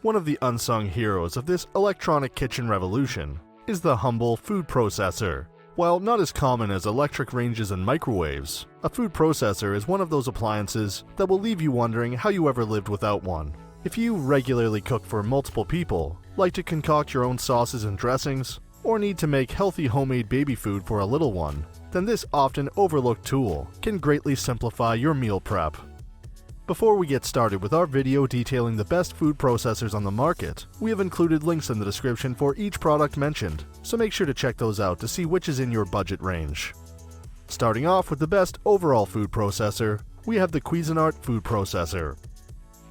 One of the unsung heroes of this electronic kitchen revolution is the humble food processor. While not as common as electric ranges and microwaves, a food processor is one of those appliances that will leave you wondering how you ever lived without one. If you regularly cook for multiple people, like to concoct your own sauces and dressings, or need to make healthy homemade baby food for a little one, then this often overlooked tool can greatly simplify your meal prep. Before we get started with our video detailing the best food processors on the market, we have included links in the description for each product mentioned, so make sure to check those out to see which is in your budget range. Starting off with the best overall food processor, we have the Cuisinart food processor.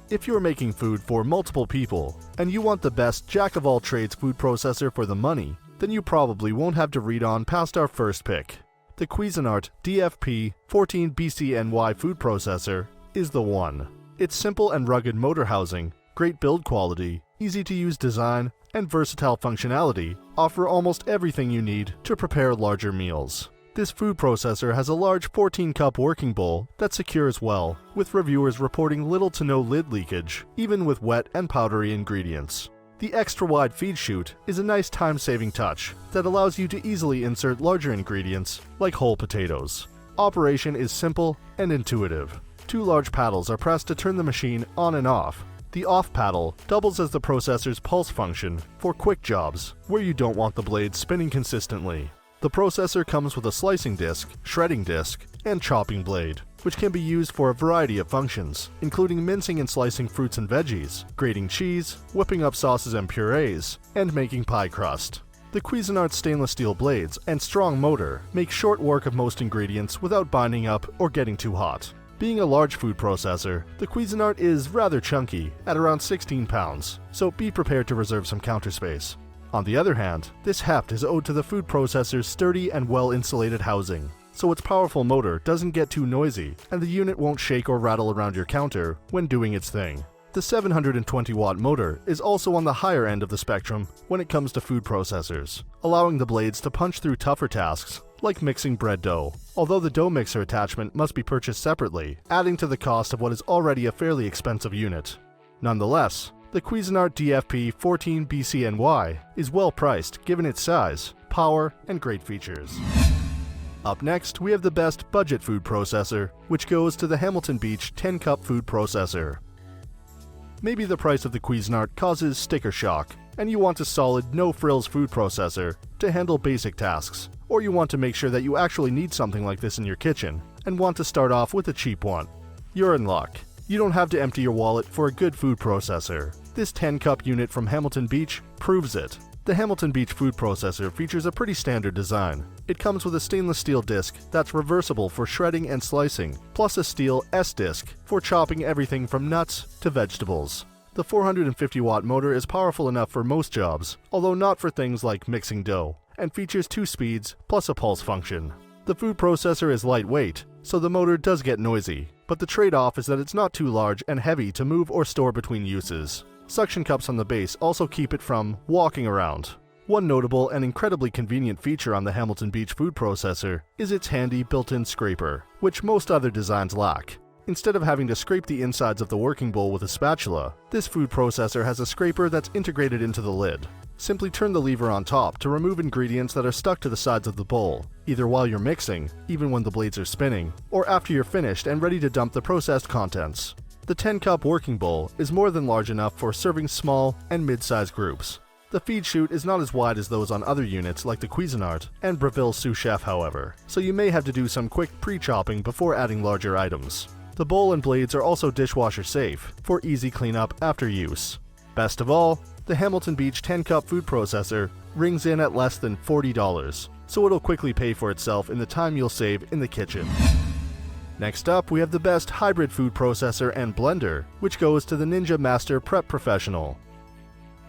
If you're making food for multiple people, and you want the best jack-of-all-trades food processor for the money, then you probably won't have to read on past our first pick. The Cuisinart DFP 14BCNY food processor is the one. Its simple and rugged motor housing, great build quality, easy-to-use design, and versatile functionality offer almost everything you need to prepare larger meals. This food processor has a large 14-cup working bowl that secures well, with reviewers reporting little to no lid leakage, even with wet and powdery ingredients. The extra-wide feed chute is a nice time-saving touch that allows you to easily insert larger ingredients, like whole potatoes. Operation is simple and intuitive. Two large paddles are pressed to turn the machine on and off. The off paddle doubles as the processor's pulse function for quick jobs, where you don't want the blade spinning consistently. The processor comes with a slicing disc, shredding disc, and chopping blade, which can be used for a variety of functions, including mincing and slicing fruits and veggies, grating cheese, whipping up sauces and purees, and making pie crust. The Cuisinart stainless steel blades and strong motor make short work of most ingredients without binding up or getting too hot. Being a large food processor, the Cuisinart is rather chunky at around 16 pounds, so be prepared to reserve some counter space. On the other hand, this heft is owed to the food processor's sturdy and well-insulated housing, so its powerful motor doesn't get too noisy and the unit won't shake or rattle around your counter when doing its thing. The 720-watt motor is also on the higher end of the spectrum when it comes to food processors, allowing the blades to punch through tougher tasks like mixing bread dough, although the dough mixer attachment must be purchased separately, adding to the cost of what is already a fairly expensive unit. Nonetheless, the Cuisinart DFP 14BCNY is well priced given its size, power, and great features. Up next, we have the best budget food processor, which goes to the Hamilton Beach 10-cup food processor. Maybe the price of the Cuisinart causes sticker shock, and you want a solid, no-frills food processor to handle basic tasks, or you want to make sure that you actually need something like this in your kitchen, and want to start off with a cheap one. You're in luck. You don't have to empty your wallet for a good food processor. This 10-cup unit from Hamilton Beach proves it. The Hamilton Beach food processor features a pretty standard design. It comes with a stainless steel disc that's reversible for shredding and slicing, plus a steel S-disc for chopping everything from nuts to vegetables. The 450-watt motor is powerful enough for most jobs, although not for things like mixing dough, and features 2 speeds plus a pulse function. The food processor is lightweight, so the motor does get noisy, but the trade-off is that it's not too large and heavy to move or store between uses. Suction cups on the base also keep it from walking around. One notable and incredibly convenient feature on the Hamilton Beach food processor is its handy built-in scraper, which most other designs lack. Instead of having to scrape the insides of the working bowl with a spatula, this food processor has a scraper that's integrated into the lid. Simply turn the lever on top to remove ingredients that are stuck to the sides of the bowl, either while you're mixing, even when the blades are spinning, or after you're finished and ready to dump the processed contents. The 10-cup working bowl is more than large enough for serving small and mid-sized groups. The feed chute is not as wide as those on other units like the Cuisinart and Breville Sous Chef, however, so you may have to do some quick pre-chopping before adding larger items. The bowl and blades are also dishwasher safe for easy cleanup after use. Best of all, the Hamilton Beach 10-cup food processor rings in at less than $40, so it'll quickly pay for itself in the time you'll save in the kitchen. Next up, we have the best hybrid food processor and blender, which goes to the Ninja Master Prep Professional.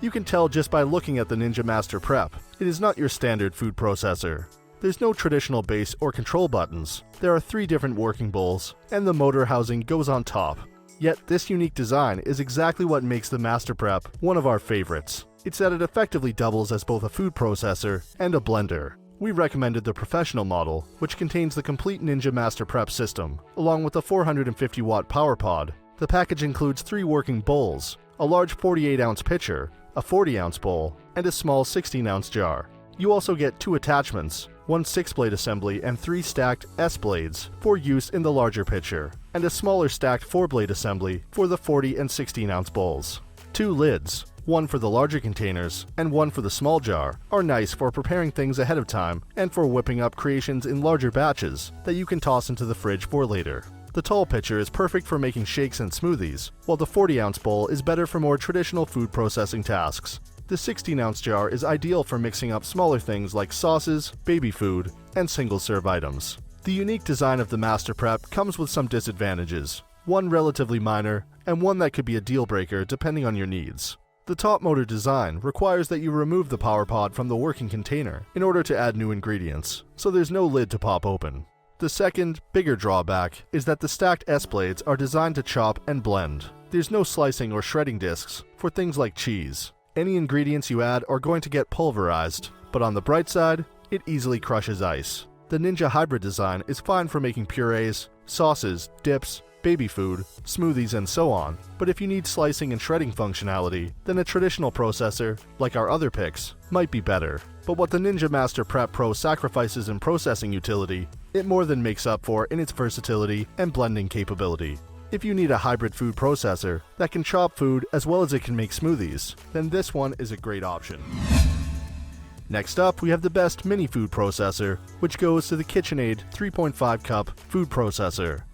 You can tell just by looking at the Ninja Master Prep, it is not your standard food processor. There's no traditional base or control buttons. There are 3 different working bowls, and the motor housing goes on top. Yet this unique design is exactly what makes the Master Prep one of our favorites. It's that it effectively doubles as both a food processor and a blender. We recommended the professional model, which contains the complete Ninja Master Prep system, along with the 450-watt power pod. The package includes 3 working bowls, a large 48-ounce pitcher, a 40-ounce bowl, and a small 16-ounce jar. You also get 2 attachments, 1 6-blade assembly and 3 stacked S-blades for use in the larger pitcher, and a smaller stacked 4-blade assembly for the 40 and 16-ounce bowls. 2 lids, one for the larger containers and one for the small jar, are nice for preparing things ahead of time and for whipping up creations in larger batches that you can toss into the fridge for later. The tall pitcher is perfect for making shakes and smoothies, while the 40-ounce bowl is better for more traditional food processing tasks. The 16-ounce jar is ideal for mixing up smaller things like sauces, baby food, and single-serve items. The unique design of the Master Prep comes with some disadvantages, one relatively minor, and one that could be a deal-breaker depending on your needs. The top motor design requires that you remove the power pod from the working container in order to add new ingredients, so there's no lid to pop open. The second, bigger drawback is that the stacked S-blades are designed to chop and blend. There's no slicing or shredding discs for things like cheese. Any ingredients you add are going to get pulverized, but on the bright side, it easily crushes ice. The Ninja Hybrid design is fine for making purees, sauces, dips, baby food, smoothies, and so on, but if you need slicing and shredding functionality, then a traditional processor, like our other picks, might be better. But what the Ninja Master Prep Pro sacrifices in processing utility, it more than makes up for in its versatility and blending capability. If you need a hybrid food processor that can chop food as well as it can make smoothies, then this one is a great option. Next up, we have the best mini food processor, which goes to the KitchenAid 3.5 cup food processor.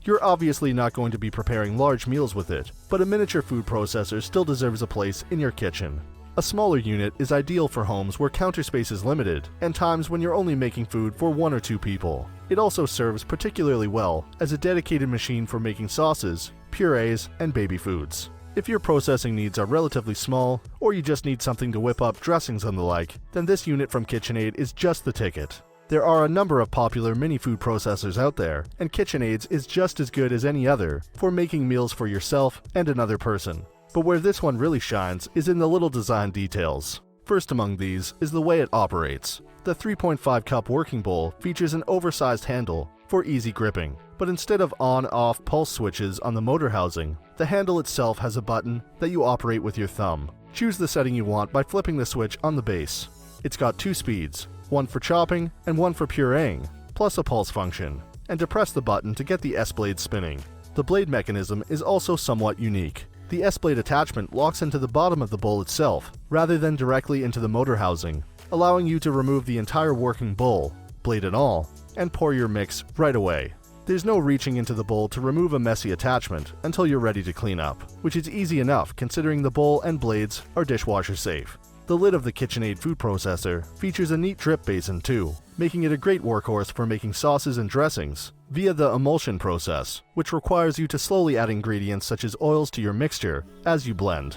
You're obviously not going to be preparing large meals with it, but a miniature food processor still deserves a place in your kitchen. A smaller unit is ideal for homes where counter space is limited and times when you're only making food for 1 or 2 people. It also serves particularly well as a dedicated machine for making sauces, purees, and baby foods. If your processing needs are relatively small, or you just need something to whip up dressings and the like, then this unit from KitchenAid is just the ticket. There are a number of popular mini food processors out there, and KitchenAid's is just as good as any other for making meals for yourself and another person. But where this one really shines is in the little design details. First among these is the way it operates. The 3.5 cup working bowl features an oversized handle for easy gripping, but instead of on-off pulse switches on the motor housing, the handle itself has a button that you operate with your thumb. Choose the setting you want by flipping the switch on the base. It's got 2 speeds, one for chopping and one for pureeing, plus a pulse function, and to press the button to get the S-blade spinning. The blade mechanism is also somewhat unique. The S-blade attachment locks into the bottom of the bowl itself, rather than directly into the motor housing, allowing you to remove the entire working bowl, blade and all, and pour your mix right away. There's no reaching into the bowl to remove a messy attachment until you're ready to clean up, which is easy enough considering the bowl and blades are dishwasher safe. The lid of the KitchenAid food processor features a neat drip basin too, making it a great workhorse for making sauces and dressings via the emulsion process, which requires you to slowly add ingredients such as oils to your mixture as you blend.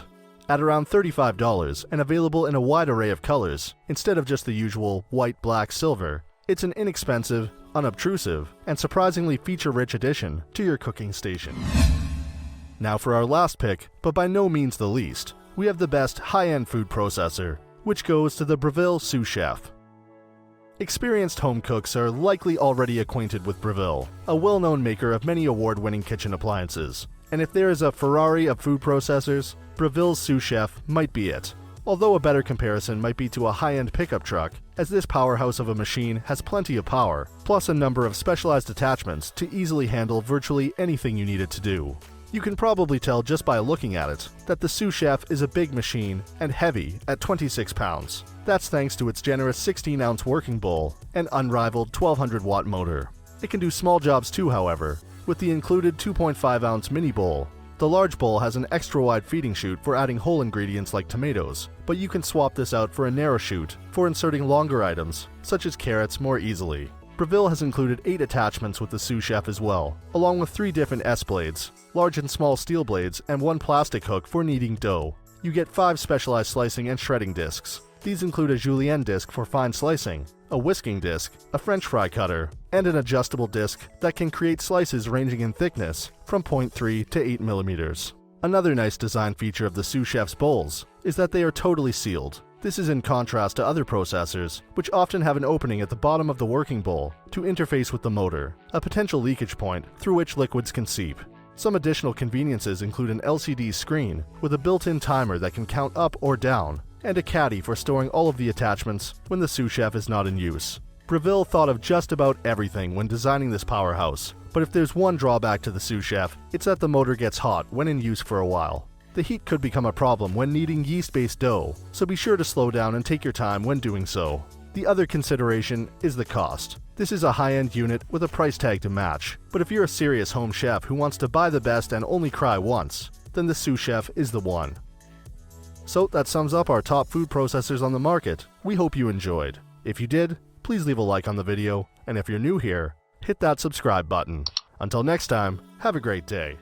At around $35 and available in a wide array of colors, instead of just the usual white, black, silver, it's an inexpensive, unobtrusive, and surprisingly feature-rich addition to your cooking station. Now for our last pick, but by no means the least, we have the best high-end food processor, which goes to the Breville Sous Chef. Experienced home cooks are likely already acquainted with Breville, a well-known maker of many award-winning kitchen appliances. And if there is a Ferrari of food processors, Breville's Sous Chef might be it. Although a better comparison might be to a high-end pickup truck, as this powerhouse of a machine has plenty of power, plus a number of specialized attachments to easily handle virtually anything you need it to do. You can probably tell just by looking at it that the Sous Chef is a big machine and heavy at 26 pounds. That's thanks to its generous 16-ounce working bowl and unrivaled 1200-watt motor. It can do small jobs too, however, with the included 2.5-ounce mini bowl. The large bowl has an extra-wide feeding chute for adding whole ingredients like tomatoes, but you can swap this out for a narrow chute for inserting longer items, such as carrots, more easily. Breville has included 8 attachments with the Sous Chef as well, along with 3 different S-blades, large and small steel blades, and 1 plastic hook for kneading dough. You get 5 specialized slicing and shredding discs. These include a julienne disc for fine slicing, a whisking disc, a French fry cutter, and an adjustable disc that can create slices ranging in thickness from 0.3 to 8 millimeters. Another nice design feature of the Sous Chef's bowls is that they are totally sealed. This is in contrast to other processors, which often have an opening at the bottom of the working bowl to interface with the motor, a potential leakage point through which liquids can seep. Some additional conveniences include an LCD screen with a built-in timer that can count up or down, and a caddy for storing all of the attachments when the sous chef is not in use. Breville thought of just about everything when designing this powerhouse, but if there's one drawback to the sous chef, it's that the motor gets hot when in use for a while. The heat could become a problem when kneading yeast-based dough, so be sure to slow down and take your time when doing so. The other consideration is the cost. This is a high-end unit with a price tag to match, but if you're a serious home chef who wants to buy the best and only cry once, then the sous chef is the one. So that sums up our top food processors on the market. We hope you enjoyed. If you did, please leave a like on the video, and if you're new here, hit that subscribe button. Until next time, have a great day.